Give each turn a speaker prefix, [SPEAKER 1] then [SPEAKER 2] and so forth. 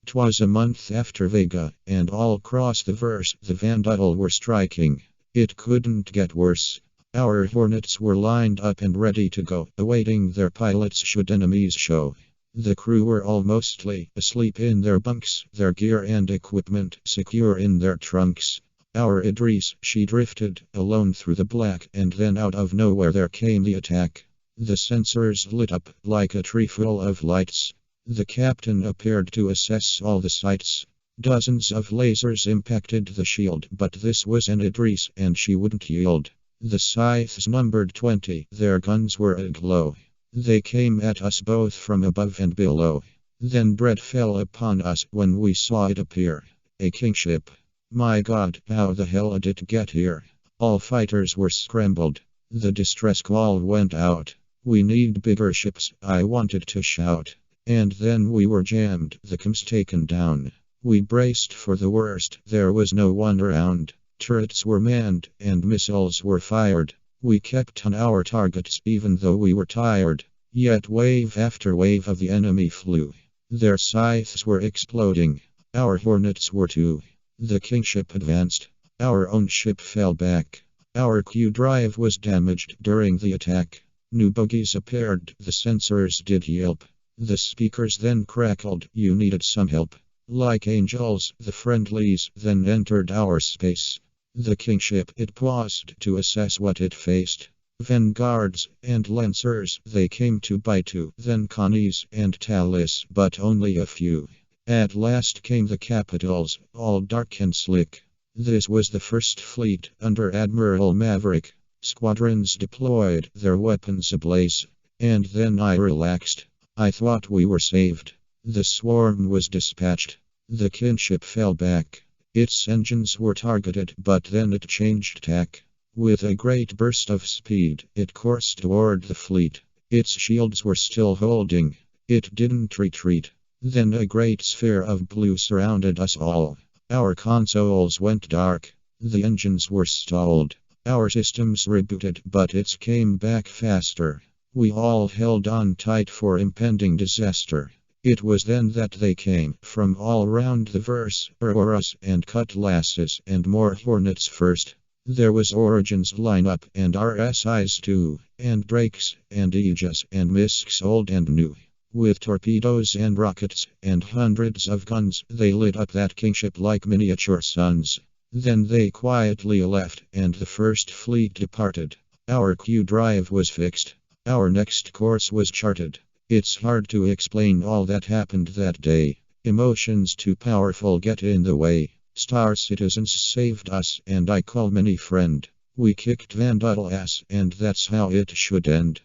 [SPEAKER 1] 'Twas a month after Vega, and all across the verse the Vanduul were striking. It couldn't get worse. Our Hornets were lined up and ready to go, awaiting their pilots should enemies show. The crew were all mostly asleep in their bunks, their gear and equipment secure in their trunks. Our Idris, she drifted alone through the black, and then out of nowhere there came the attack. The sensors lit up like a tree full of lights. The captain appeared to assess all the sights. Dozens of lasers impacted the shield, but this was an Idris and she wouldn't yield. The Scythes numbered 20, their guns were aglow. They came at us both from above and below. Then dread fell upon us when we saw it appear. A Kingship. My God, how the hell did it get here? All fighters were scrambled. The distress call went out. We need bigger ships, I wanted to shout. And then we were jammed, the comms taken down. We braced for the worst, there was no one around. Turrets were manned, and missiles were fired. We kept on our targets even though we were tired. Yet wave after wave of the enemy flew. Their scythes were exploding. Our Hornets were too. The Kingship advanced. Our own ship fell back. Our Q drive was damaged during the attack. New bogies appeared, the sensors did yelp. The speakers then crackled, you needed some help. Like angels, the friendlies then entered our space. The Kingship, it paused to assess what it faced. Vanguards and lancers, they came to by two, then connies and tallis, but only a few. At last came the capitals, all dark and slick. This was the first fleet, under Admiral Maverick. Squadrons deployed, their weapons ablaze. And then I relaxed. I thought we were saved. The swarm was dispatched. The Kingship fell back. Its engines were targeted, but then it changed tack. With a great burst of speed, it coursed toward the fleet. Its shields were still holding. It didn't retreat. Then a great sphere of blue surrounded us all. Our consoles went dark. The engines were stalled. Our systems rebooted, but it came back faster. We all held on tight for impending disaster. It was then that they came, from all around the verse, auroras and cutlasses and more Hornets first. There was Origins lineup and RSIs too, and Drakes and Aegis and Misks old and new. With torpedoes and rockets and hundreds of guns, they lit up that Kingship like miniature suns. Then they quietly left, and the first fleet departed. Our Q drive was fixed. Our next course was charted. It's hard to explain all that happened that day. Emotions too powerful get in the way. Star Citizens saved us, and I call many friend. We kicked Vanduul ass, and that's how it should end.